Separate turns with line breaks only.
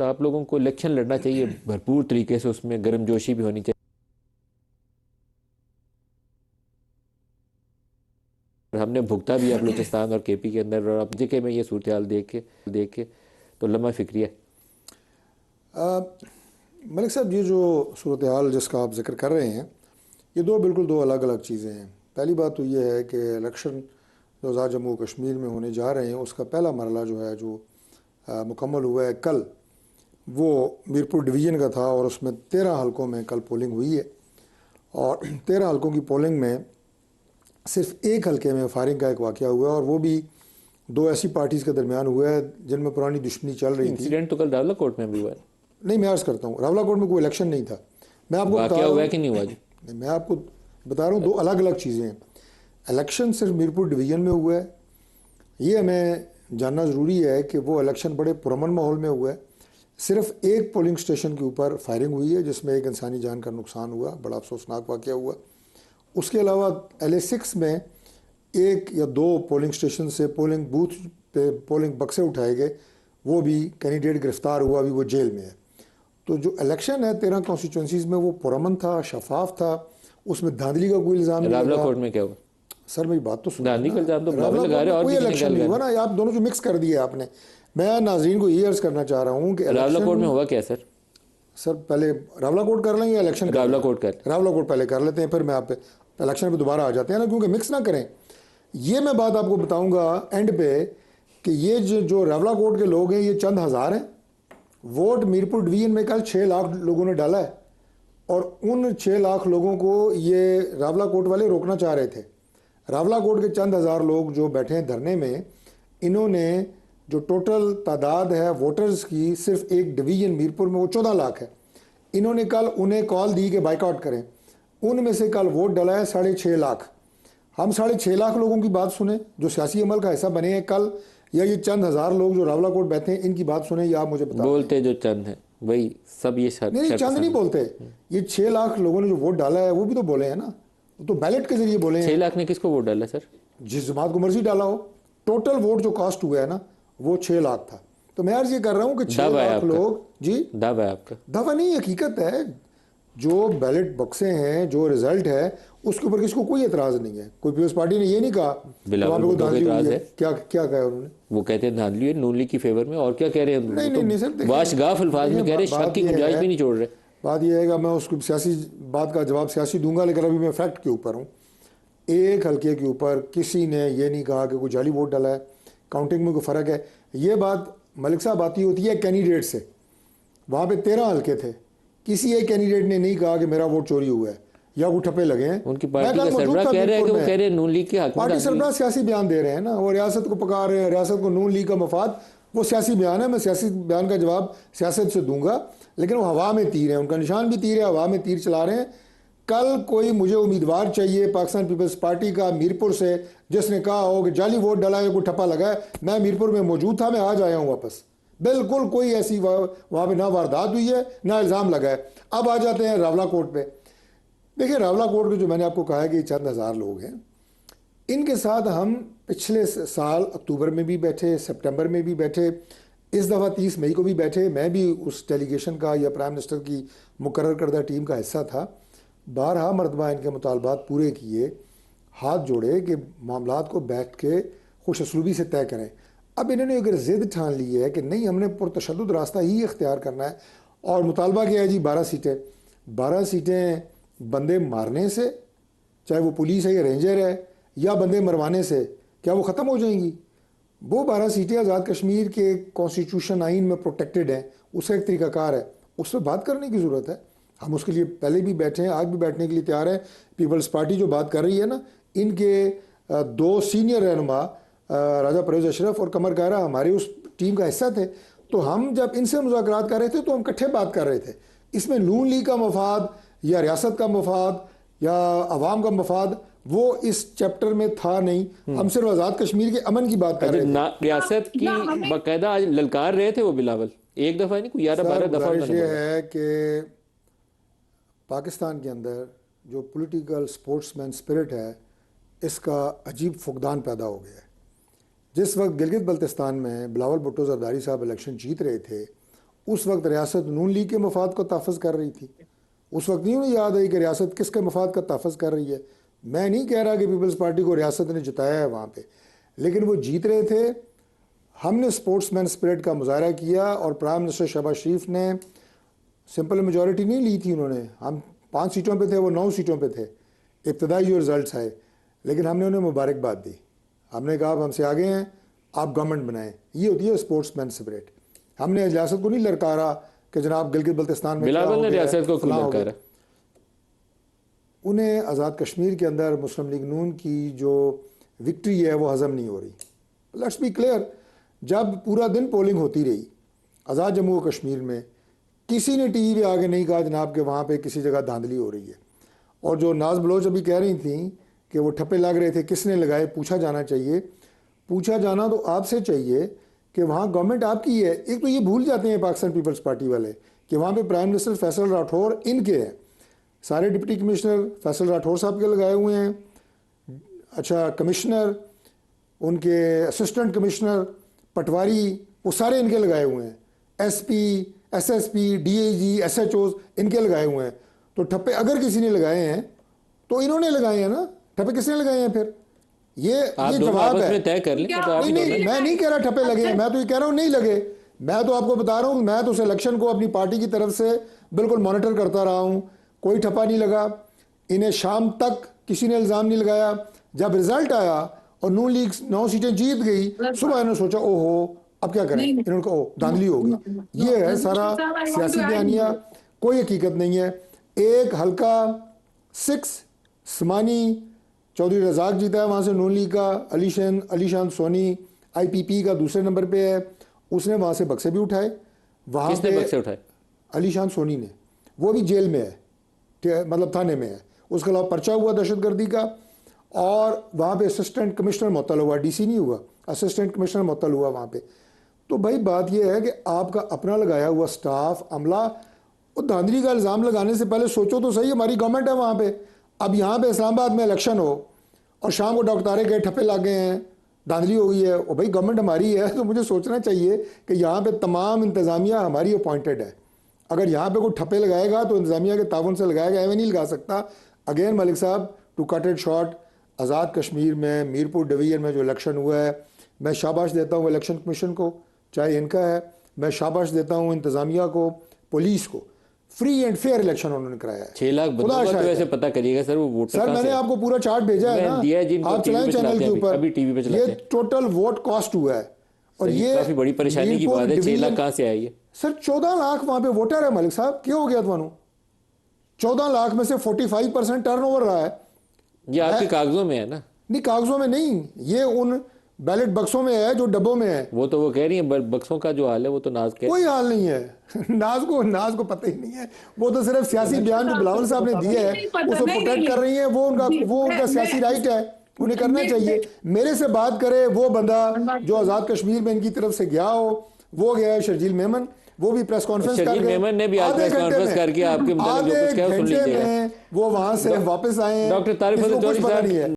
तो आप लोगों को इलेक्शन लड़ना चाहिए भरपूर तरीके से, उसमें गर्मजोशी भी होनी चाहिए। और हमने भुगता भी है बलूचिस्तान और केपी के अंदर, और अब जगह में ये सूरत हाल देख के तो लम्हा फिक्री है।
मलिक साहब, ये जो सूरत हाल जिसका आप जिक्र कर रहे हैं, ये बिल्कुल दो अलग अलग चीज़ें हैं। पहली बात तो ये है कि इलेक्शन जो ज़ा जम्मू कश्मीर में होने जा रहे हैं, उसका पहला मरला जो है जो मुकम्मल हुआ है कल, वो मीरपुर डिवीज़न का था और उसमें 13 हलकों में कल पोलिंग हुई है। और 13 हलकों की पोलिंग में सिर्फ एक हलके में फायरिंग का एक वाक़या हुआ है, और वो भी दो ऐसी पार्टीज़ के दरमियान हुआ है जिनमें पुरानी दुश्मनी चल रही थी।
इंसिडेंट तो कल रावलाकोट में भी हुआ है।
नहीं, मैं अर्ज़ करता हूँ, रावलाकोट में कोई इलेक्शन नहीं था। मैं आपको बता रहा
हुआ
हूँ
कि नहीं हुआ जी?
मैं आपको बता रहा हूँ, दो अलग अलग चीज़ें हैं। इलेक्शन सिर्फ मीरपुर डिवीज़न में हुआ है, ये हमें जानना ज़रूरी है कि वो इलेक्शन बड़े पुरअमन माहौल में हुआ है। सिर्फ एक पोलिंग स्टेशन के ऊपर फायरिंग हुई है जिसमें एक इंसानी जान का नुकसान हुआ, बड़ा अफसोसनाक वाक़या हुआ। उसके अलावा LA6 में एक या दो पोलिंग स्टेशन से पोलिंग बूथ पे पोलिंग बक्से उठाए गए, वो भी कैंडिडेट गिरफ्तार हुआ, अभी वो जेल में है। तो जो इलेक्शन है 13 कॉन्स्टिट्यूंसीज़ में, वो पुरअमन था, शफाफ था, उसमें धांधली का कोई इल्ज़ाम नहीं लगा।
रावलाकोट में क्या हुआ
सर मेरी बात तो सुनिए
धांधली का इल्जाम तो बिलावल लगा
रावलाकोट
रहे
में
और
कोई
भी कितने
इलेक्शन नहीं हुआ ना, आप दोनों जो मिक्स कर दिया आपने। मैं नाज़रीन को ये अर्ज़ करना चाह रहा हूँ कि
रावलाकोट में हुआ क्या सर?
सर पहले रावलाकोट कर लें या इलेक्शन? रावलाकोट पहले कर लेते हैं, फिर मैं आप पे इलेक्शन पे दोबारा आ जाते हैं ना, क्योंकि मिक्स ना करें। ये मैं बात आपको बताऊंगा एंड पे कि ये जो रावलाकोट के लोग हैं, ये चंद हज़ार हैं। वोट मीरपुर डिवीजन में कल 6 लाख लोगों ने डाला है, और उन 6 लाख लोगों को ये रावलाकोट वाले रोकना चाह रहे थे। रावलाकोट के चंद हज़ार लोग जो बैठे हैं धरने में, इन्होंने जो टोटल तादाद है वोटर्स की सिर्फ एक डिवीज़न मीरपुर में, वो 14 लाख है। इन्होंने कल उन्हें कॉल दी कि बाइकआउट करें। उनमें से कल वोट डला है 6.5 लाख। हम 6.5 लाख लोगों की बात सुने जो सियासी अमल का हिस्सा बने हैं कल, या ये चंद हज़ार लोग जो रावलाकोट बैठे हैं इनकी बात सुने, या आप मुझे बता
बोलते जो चंद हैं वही सब ये
नहीं, चंद नहीं बोलते। ये 6 लाख लोगों ने जो वोट डाला है वो भी तो बोले हैं ना, तो बैलेट के जरिए बोले हैं।
6 लाख ने किसको वोट डाला सर?
जिस जमात को मर्जी डाला हो। टोटल वोट जो कास्ट हुआ है ना, वो 6 लाख था। तो मैं अर्ज ये कर रहा हूँ कि 6 लाख लोग जी।
दावा है आपका?
दावा नहीं, हकीकत है। जो बैलेट बक्से हैं, जो रिजल्ट है, उसके ऊपर किसको कोई एतराज़ नहीं है। कोई पीपल्स पार्टी ने ये नहीं कहा
है।
क्या कहा उन्होंने?
वो कहते हैं धांधली है नून लीग की फेवर में, और क्या कह रहे हैं?
नहीं सर,
वाशगाफ अल्फाज में कह रहे हैं, शक की गुंजाइश भी नहीं छोड़ रहे।
बात यह है कि मैं उसको सियासी बात का जवाब सियासी दूंगा, लेकिन अभी मैं फैक्ट के ऊपर हूँ। एक हल्के के ऊपर किसी ने ये नहीं कहा कि कोई जाली वोट डाला है। काउंटिंग में कोई फ़र्क है? ये बात मलिक साहब आती होती है कैंडिडेट से। वहाँ पे 13 हल्के थे, किसी एक कैंडिडेट ने नहीं कहा कि मेरा वोट चोरी हुआ है या वो ठप्पे लगे हैं।
उनकी पार्टी का सरबराह कह रहे हैं कि वो कह रहे हैं नून लीग के हक में।
पार्टी सरबराह सियासी बयान दे रहे हैं ना, वो रियासत को पका रहे हैं, रियासत को नून लीग का मफाद, वो सियासी बयान है। मैं सियासी बयान का जवाब सियासत से दूंगा, लेकिन वो हवा में तीर है, उनका निशान भी तीर है, हवा में तीर चला रहे हैं। कल कोई मुझे उम्मीदवार चाहिए पाकिस्तान पीपल्स पार्टी का मीरपुर से, जिसने कहा हो कि जाली वोट डाला है, कोई ठप्पा लगा है। मैं मीरपुर में मौजूद था, मैं आज आया हूँ वापस। बिल्कुल कोई ऐसी वहाँ पे ना वारदात हुई है ना इल्ज़ाम लगा है। अब आ जाते हैं रावलाकोट पे। देखिए, रावलाकोट के जो मैंने आपको कहा है कि चंद हज़ार लोग हैं, इनके साथ हम पिछले साल अक्टूबर में भी बैठे, सितंबर में भी बैठे, इस दफ़ा 30 मई को भी बैठे। मैं भी उस डेलीगेशन का या प्राइम मिनिस्टर की मुकर्रर करदा टीम का हिस्सा था। 12 मरतबा इनके मुतालबात पूरे किए, हाथ जोड़े कि मामलात को बैठ के खुश असलूबी से तय करें। अब इन्होंने अगर ज़िद ठान ली है कि नहीं, हमने पुरतशद्दुद रास्ता ही इख्तियार करना है, और मुतालबा क्या है जी? 12 सीटें। 12 सीटें बंदे मारने से, चाहे वो पुलिस है या रेंजर है, या बंदे मरवाने से, क्या वो ख़त्म हो जाएंगी? वो 12 सीटें आज़ाद कश्मीर के कॉन्स्टिट्यूशन आइन में प्रोटेक्टेड हैं, उसका एक तरीक़ाकार है, उस पर बात करने की ज़रूरत है। हम उसके लिए पहले भी बैठे हैं, आज भी बैठने के लिए तैयार हैं। पीपल्स पार्टी जो बात कर रही है ना, इनके 2 सीनियर रहनुमा राजा परवेज़ अशरफ और कमर कायरा हमारी उस टीम का हिस्सा थे। तो हम जब इनसे मुज़ाकरात कर रहे थे तो हम इकट्ठे बात कर रहे थे। इसमें नून लीग का मफाद या रियासत का मफाद या अवाम का मफाद, वो इस चैप्टर में था नहीं। हम सिर्फ आज़ाद कश्मीर के अमन की बात कर रहे थे।
रियासत की बाकायदा आज ललकार रहे थे वो बिलावल, एक दफ़ा नहीं, कोई 11-12 दफ़ा।
ये है कि पाकिस्तान के अंदर जो पॉलिटिकल स्पोर्ट्समैन स्पिरिट है, इसका अजीब फुकदान पैदा हो गया है। जिस वक्त गिलगित बल्तिस्तान में बिलावल भुट्टो जरदारी साहब इलेक्शन जीत रहे थे, उस वक्त रियासत नून लीग के मफाद को तहफ़्फ़ुज़ कर रही थी। उस वक्त नहीं उन्हें याद आई कि रियासत किसके मफाद का तहफ़्फ़ुज़ कर रही है। मैं नहीं कह रहा कि पीपल्स पार्टी को रियासत ने जिताया है वहाँ पे, लेकिन वो जीत रहे थे। हमने स्पोर्ट्समैन स्पिरिट का मुजाहरा किया और प्राइम मिनिस्टर शहबाज शरीफ ने सिंपल मेजॉरिटी नहीं ली थी उन्होंने। हम 5 सीटों पे थे, वो 9 सीटों पे थे। इब्तदाई जो रिजल्ट्स आए, लेकिन हमने उन्हें मुबारकबाद दी। हमने कहा आप हमसे आगे हैं, आप गवर्नमेंट बनाएं। ये होती है स्पोर्ट्समैन स्पिरिट। हमने रियासत को नहीं ललकारा कि जनाब गिलगित बल्तिस्तान में क्या हो
बिलावल ने
गया,
रियासत को क्यों
फलां हो गया।
ललकारा?
उन्हें आज़ाद कश्मीर के अंदर मुस्लिम लीग नून की जो विक्ट्री है वो हज़म नहीं हो रही। लेट्स बी क्लियर, जब पूरा दिन पोलिंग होती रही आज़ाद जम्मू और कश्मीर में, किसी ने टीवी पे आगे नहीं कहा जनाब कि वहाँ पे किसी जगह धांधली हो रही है। और जो नाज बलोच अभी कह रही थी कि वो ठप्पे लग रहे थे, किसने लगाए, पूछा जाना चाहिए। पूछा जाना तो आपसे चाहिए कि वहाँ गवर्नमेंट आपकी है। एक तो ये भूल जाते हैं पाकिस्तान पीपल्स पार्टी वाले कि वहाँ पे प्राइम मिनिस्टर फैसल राठौर इनके हैं, सारे डिप्टी कमिश्नर फैसल राठौर साहब के लगाए हुए हैं। अच्छा, कमिश्नर, उनके असिस्टेंट कमिश्नर, पटवारी, वो सारे इनके लगाए हुए हैं। एसपी, एसएसपी, डीआईजी, एसएचओ इनके लगाए हुए हैं। तो ठप्पे अगर किसी ने लगाए हैं तो इन्होंने लगाए हैं ना। ठप्पे किसने लगाए हैं फिर? ये जवाब है।
तय कर लें। तो आप
नहीं, मैं नहीं कह रहा ठप्पे लगे हैं, मैं तो ये कह रहा हूँ नहीं लगे। मैं तो आपको बता रहा हूँ, मैं तो उस इलेक्शन को अपनी पार्टी की तरफ से बिल्कुल मॉनिटर करता रहा हूँ, कोई ठप्पा नहीं लगा। इन्हें शाम तक किसी ने इल्ज़ाम नहीं लगाया। जब रिजल्ट आया और नून लीग 9 सीटें जीत गई, सुबह इन्होंने सोचा ओहो अब क्या करें, इन्होंने कहा ओ धांधली होगी। ये है सारा सियासी बयानिया, कोई हकीकत नहीं है। एक हल्का 6 समानी चौधरी रजाक जीता है वहाँ से नून लीग का। अलीशान सोनी आईपीपी का दूसरे नंबर पे है, उसने वहाँ से बक्से भी उठाए। वहाँ
किसने बक्से उठाए?
अलीशान सोनी ने। वो भी जेल में है, मतलब थाने में है। उसके अलावा पर्चा हुआ दहशतगर्दी का, और वहाँ पे असिस्टेंट कमिश्नर मुअत्तल हुआ, डीसी नहीं हुआ, असिस्टेंट कमिश्नर मुअत्तल हुआ वहाँ पे। तो भाई बात यह है कि आपका अपना लगाया हुआ स्टाफ, अमला, वो धांधली का इल्ज़ाम लगाने से पहले सोचो तो सही, हमारी गवर्नमेंट है वहाँ पे। अब यहाँ पे इस्लामाबाद में इलेक्शन हो और शाम को डॉक्टर तारे गए, ठप्पे लग गए हैं, धांधली हो गई है, और भाई गवर्नमेंट हमारी है, तो मुझे सोचना चाहिए कि यहाँ पे तमाम इंतज़ामिया हमारी अपॉइंटेड है। अगर यहाँ पे कोई ठप्पे लगाएगा तो इंतज़ामिया के ताउन से लगाएगा, ऐਵੇਂ नहीं लगा सकता। अगेन मलिक साहब, to cut it short, Azad Kashmir में मीरपुर डिवीजन में जो इलेक्शन हुआ है, मैं शाबाश देता हूँ इलेक्शन कमीशन को, चाहे इनका है। मैं शाबाश देता हूँ इंतज़ामिया को, पुलिस को। फ्री एंड फेयर इलेक्शन उन्होंने कराया है।
6 लाख बंदों का तो वैसे पता करिएगा सर, वो वोटर
सर मैंने आपको पूरा चार्ट भेजा है ना, आप चलाएं चैनल के ऊपर।
अभी टीवी पे चलाते
ये
हैं।
टोटल वोट कॉस्ट हुआ है, और ये
काफी बड़ी परेशानी की बात है। 6 लाख कहाँ से आई है
सर? 14 लाख वहां पे वोटर है मलिक साहब, क्या हो गया थानू? 14 लाख में से 45% टर्नओवर रहा है।
ये आपके कागजों में है ना?
नहीं, कागजों में नहीं, ये उन बैलेट बक्सों में है जो डब्बों में है।
वो तो वो कह रही है बक्सों का जो हाल है वो तो नाज के
कोई हाल नहीं है। नाज को पता ही नहीं है। वो तो सिर्फ सियासी बयान जो बिलावल साहब ने दिए है उसको प्रोटेक्ट कर रही है। वो उनका सियासी राइट है, उन्हें करना चाहिए। मेरे से बात करे वो बंदा जो आज़ाद कश्मीर में इनकी तरफ से गया हो, वो गया है शर्जील मेमन, वो भी प्रेस कॉन्फ्रेंस कर
शर्जील मेमन ने भी आज प्रेस कॉन्फ्रेंस करके आपके मुताबिक जो कुछ कहा सुन लीजिएगा।
वो वहां से वापस आए हैं।
डॉक्टर तारिक फजल चौधरी साहब